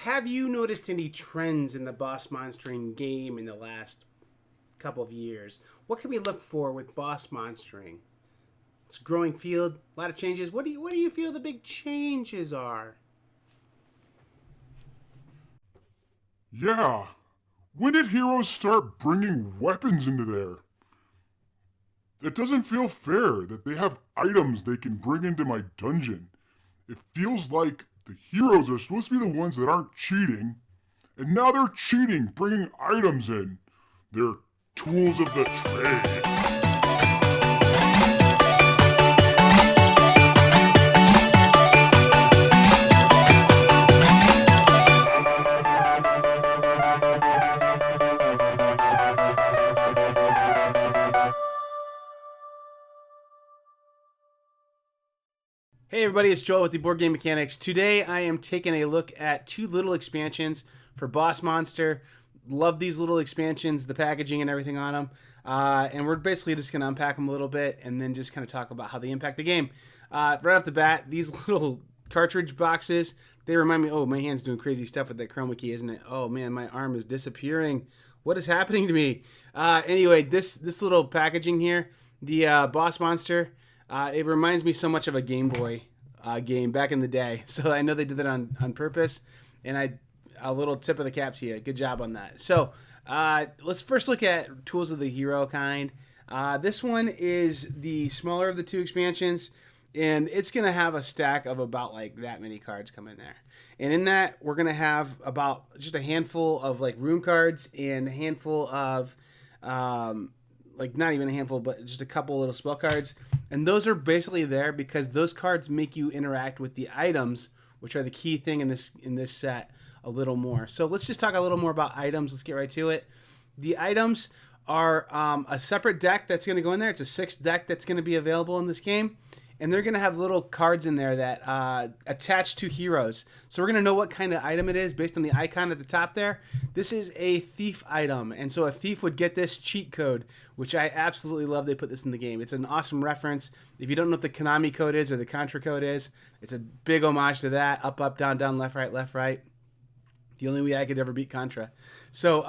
have you noticed any trends in the boss monstering game in the last couple of years? What can we look for with boss monstering? It's a growing field, a lot of changes. What do you feel the big changes are? Yeah. When did heroes start bringing weapons into there? It doesn't feel fair that they have items they can bring into my dungeon. It feels like the heroes are supposed to be the ones that aren't cheating, and now they're cheating, bringing items in. They're tools of the trade. Hey everybody, it's Joel with the Board Game Mechanics. Today I am taking a look at two little expansions for Boss Monster. Love these little expansions, the packaging and everything on them. And we're basically just going to unpack them a little bit and then just kind of talk about how they impact the game. Right off the bat, these little cartridge boxes, they remind me, oh, my hand's doing crazy stuff with that chroma key, isn't it? Oh man, my arm is disappearing. What is happening to me? Anyway, this little packaging here, the Boss Monster, it reminds me so much of a Game Boy game back in the day. So I know they did that on purpose, and a little tip of the cap to you. Good job on that. So let's first look at Tools of the Hero kind. This one is the smaller of the two expansions, and it's going to have a stack of about like that many cards come in there. And in that, we're going to have about just a handful of like room cards and a handful of like not even a handful, but just a couple little spell cards. And those are basically there because those cards make you interact with the items, which are the key thing in this set a little more. So let's just talk a little more about items. Let's get right to it. The items are a separate deck that's going to go in there. It's a 6th deck that's going to be available in this game. And they're going to have little cards in there that attach to heroes. So we're going to know what kind of item it is based on the icon at the top there. This is a thief item. And so a thief would get this cheat code, which I absolutely love they put this in the game. It's an awesome reference. If you don't know what the Konami code is or the Contra code is, it's a big homage to that. Up, up, down, down, left, right, left, right. The only way I could ever beat Contra. So,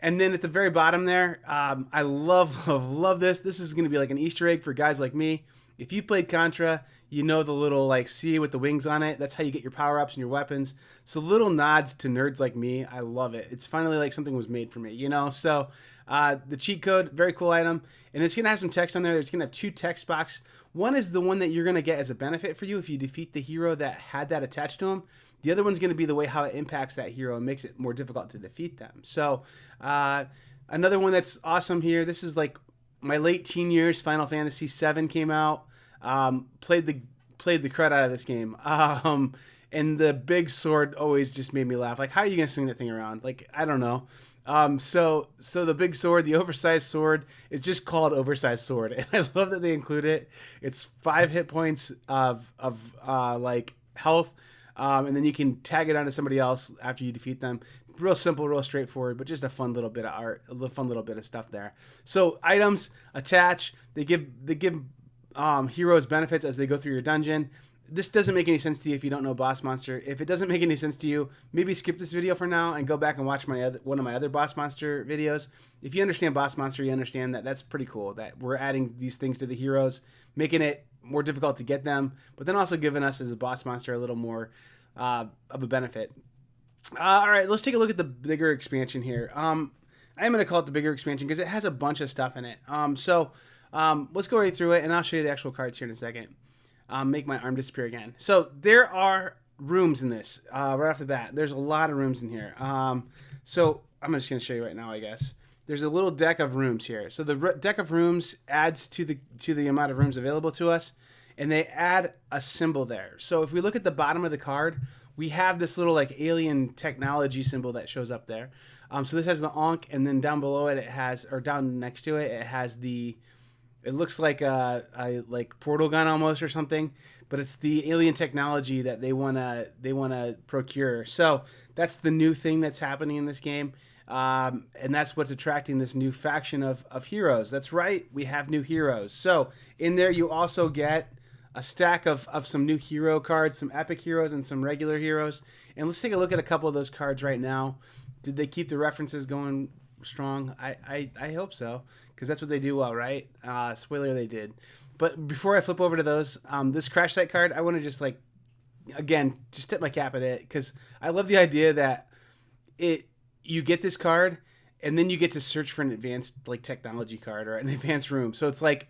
and then at the very bottom there, I love this. This is going to be like an Easter egg for guys like me. If you've played Contra, you know the little like C with the wings on it. That's how you get your power-ups and your weapons. So little nods to nerds like me. I love it. It's finally like something was made for me, you know? So the cheat code, very cool item. And it's going to have some text on there. It's going to have 2 text boxes. One is the one that you're going to get as a benefit for you if you defeat the hero that had that attached to him. The other one's going to be the way how it impacts that hero and makes it more difficult to defeat them. So another one that's awesome here. This is like my late teen years. Final Fantasy VII came out. Played the crud out of this game. And the big sword always just made me laugh. Like, how are you gonna swing that thing around? Like, I don't know. So the big sword, the oversized sword, is just called oversized sword, and I love that they include it. It's 5 hit points of like health, and then you can tag it onto somebody else after you defeat them. Real simple, real straightforward, but just a fun little bit of art, a fun little bit of stuff there. So items attach. They give heroes benefits as they go through your dungeon. This doesn't make any sense to you if you don't know Boss Monster. If it doesn't make any sense to you, maybe skip this video for now and go back and watch one of my other Boss Monster videos. If you understand Boss Monster, you understand that that's pretty cool, that we're adding these things to the heroes, making it more difficult to get them, but then also giving us as a Boss Monster a little more of a benefit. All right, let's take a look at the bigger expansion here. I'm going to call it the bigger expansion because it has a bunch of stuff in it. Let's go right through it, and I'll show you the actual cards here in a second. Make my arm disappear again. So there are rooms in this right off the bat. There's a lot of rooms in here. So I'm just going to show you right now, I guess. There's a little deck of rooms here. So the deck of rooms adds to the amount of rooms available to us, and they add a symbol there. So if we look at the bottom of the card, we have this little like alien technology symbol that shows up there. So this has the Ankh, and then down below it, or down next to it, it has it looks like a like portal gun almost or something, but it's the alien technology that they wanna procure. So that's the new thing that's happening in this game, and that's what's attracting this new faction of heroes. That's right, we have new heroes. So in there you also get a stack of some new hero cards, some epic heroes and some regular heroes. And let's take a look at a couple of those cards right now. Did they keep the references going strong? I hope so, because that's what they do well, right? Spoiler, they did. But before I flip over to those, this Crash Site card, I want to just like, again, just tip my cap at it, because I love the idea that you get this card and then you get to search for an advanced like technology card or an advanced room. So it's like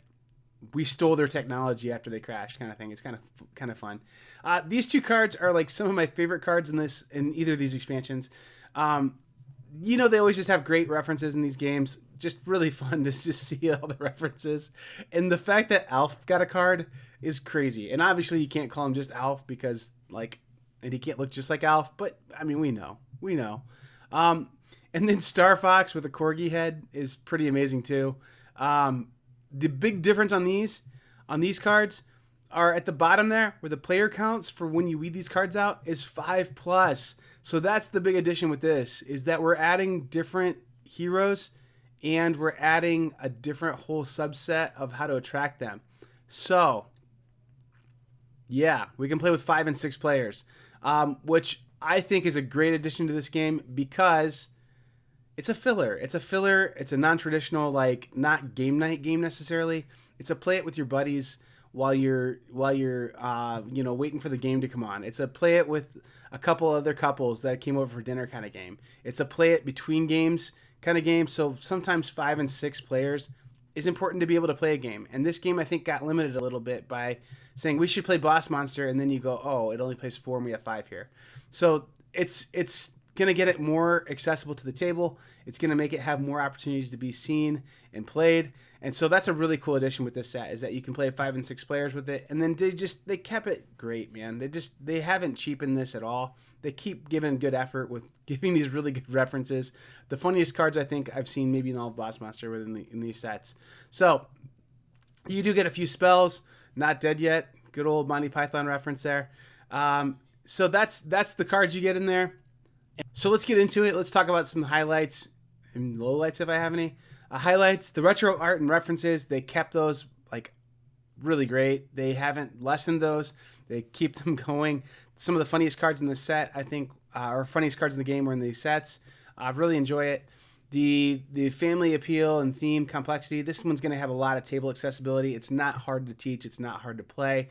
we stole their technology after they crashed, kind of thing. It's kind of fun. These two cards are like some of my favorite cards in either of these expansions. They always just have great references in these games. Just really fun to just see all the references. And the fact that Alf got a card is crazy. And obviously you can't call him just Alf because and he can't look just like Alf, but I mean, we know. And then Star Fox with a corgi head is pretty amazing too. The big difference on these cards are at the bottom there, where the player counts for when you weed these cards out is 5+. So that's the big addition with this, is that we're adding different heroes and we're adding a different whole subset of how to attract them. So yeah, we can play with 5 and 6 players, which I think is a great addition to this game because it's a filler. It's a non-traditional, like, not game night game necessarily. It's a play it with your buddies while you're waiting for the game to come on. It's a play it with a couple other couples that came over for dinner kind of game. It's a play it between games kind of game. So sometimes 5 and 6 players is important to be able to play a game. And this game, I think, got limited a little bit by saying we should play Boss Monster, and then you go, oh, it only plays 4 and we have 5 here. So it's going to get it more accessible to the table. It's going to make it have more opportunities to be seen and played. And so that's a really cool addition with this set, is that you can play 5 and 6 players with it. And then they kept it great, man. They haven't cheapened this at all. They keep giving good effort with giving these really good references. The funniest cards I think I've seen maybe in all of Boss Monster in these sets. So you do get a few spells. Not dead yet. Good old Monty Python reference there. So that's the cards you get in there. So let's get into it. Let's talk about some highlights and lowlights if I have any. Highlights, the retro art and references, they kept those like really great. They haven't lessened those. They keep them going. Some of the funniest cards in the set, I think, or funniest cards in the game were in these sets. I really enjoy it. The family appeal and theme complexity, this one's going to have a lot of table accessibility. It's not hard to teach. It's not hard to play.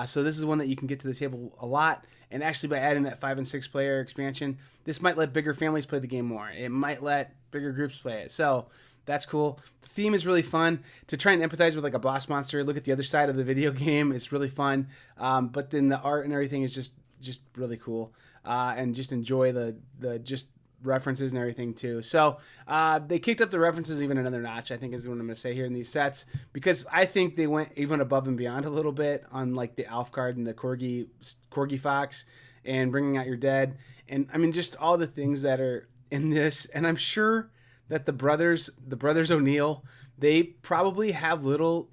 So this is one that you can get to the table a lot. And actually, by adding that 5 and 6 player expansion, this might let bigger families play the game more. It might let bigger groups play it. So that's cool. The theme is really fun. To try and empathize with like a boss monster, look at the other side of the video game. It's really fun. But then the art and everything is just really cool. And just enjoy the just references and everything too. So they kicked up the references even another notch, I think is what I'm going to say here in these sets, because I think they went even above and beyond a little bit on like the Alf card and the Corgi Fox and bringing out your dead. And I mean, just all the things that are in this. And I'm sure that the brothers O'Neill, they probably have little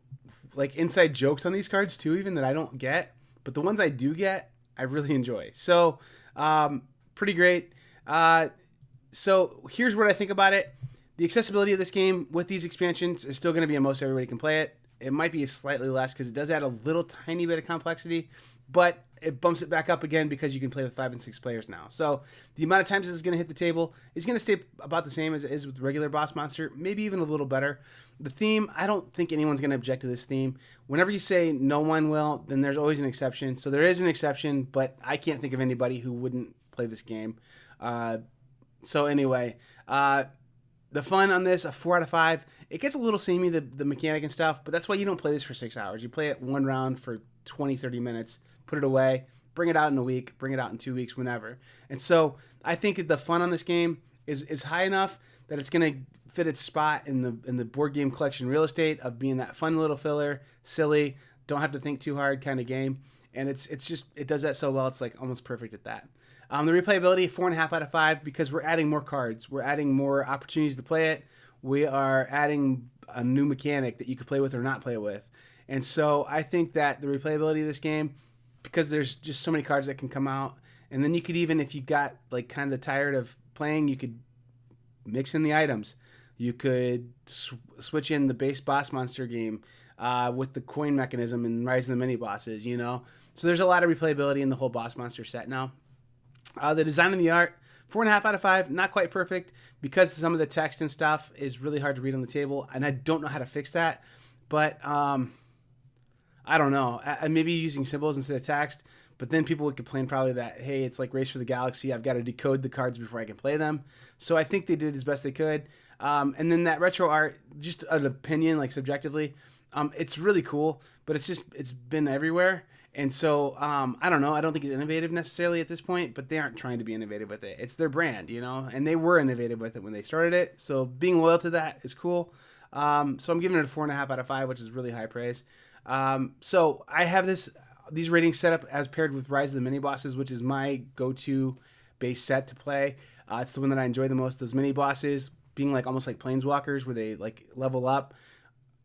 like inside jokes on these cards too, even that I don't get, but the ones I do get, I really enjoy. So pretty great. So here's what I think about it. The accessibility of this game with these expansions is still going to be a most everybody can play it. It might be slightly less because it does add a little tiny bit of complexity, but it bumps it back up again because you can play with 5 and 6 players now. So the amount of times this is going to hit the table is going to stay about the same as it is with regular Boss Monster, maybe even a little better. The theme, I don't think anyone's going to object to this theme. Whenever you say no one will, then there's always an exception. So there is an exception, but I can't think of anybody who wouldn't play this game. So anyway, the fun on this, a 4 out of 5. It gets a little samey, the mechanic and stuff, but that's why you don't play this for 6 hours. You play it one round for 20, 30 minutes, put it away, bring it out in a week, bring it out in 2 weeks, whenever. And so I think that the fun on this game is high enough that it's going to fit its spot in the board game collection real estate of being that fun little filler, silly, don't have to think too hard kind of game. And it's just, it does that so well. It's like almost perfect at that. The replayability, 4.5 out of 5, because we're adding more cards. We're adding more opportunities to play it. We are adding a new mechanic that you could play with or not play with. And so I think that the replayability of this game, because there's just so many cards that can come out, and then you could even, if you got like kind of tired of playing, you could mix in the items. You could switch in the base Boss Monster game. with the coin mechanism and Rise of the Mini Bosses, you know? So there's a lot of replayability in the whole Boss Monster set now. The design and the art, 4.5 out of 5, not quite perfect because some of the text and stuff is really hard to read on the table, and I don't know how to fix that. But I don't know. Maybe using symbols instead of text. But then people would complain probably that, hey, it's like Race for the Galaxy. I've got to decode the cards before I can play them. So I think they did as best they could. And then that retro art, just an opinion, like subjectively, it's really cool. But it's been everywhere. And so I don't know. I don't think it's innovative necessarily at this point. But they aren't trying to be innovative with it. It's their brand, you know. And they were innovative with it when they started it. So being loyal to that is cool. So I'm giving it a 4.5 out of 5, which is really high praise. So I have these ratings set up as paired with Rise of the Mini Bosses, which is my go-to base set to play. It's the one that I enjoy the most. Those mini bosses being like almost like planeswalkers where they like level up.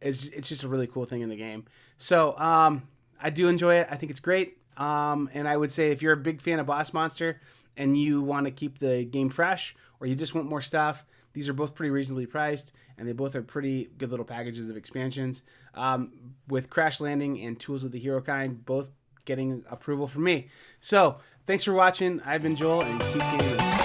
It's just a really cool thing in the game. So I do enjoy it. I think it's great. And I would say if you're a big fan of Boss Monster and you want to keep the game fresh or you just want more stuff, these are both pretty reasonably priced, and they both are pretty good little packages of expansions. With Crash Landing and Tools of the Hero Kind, both getting approval from me. So, thanks for watching. I've been Joel, and keep gaming.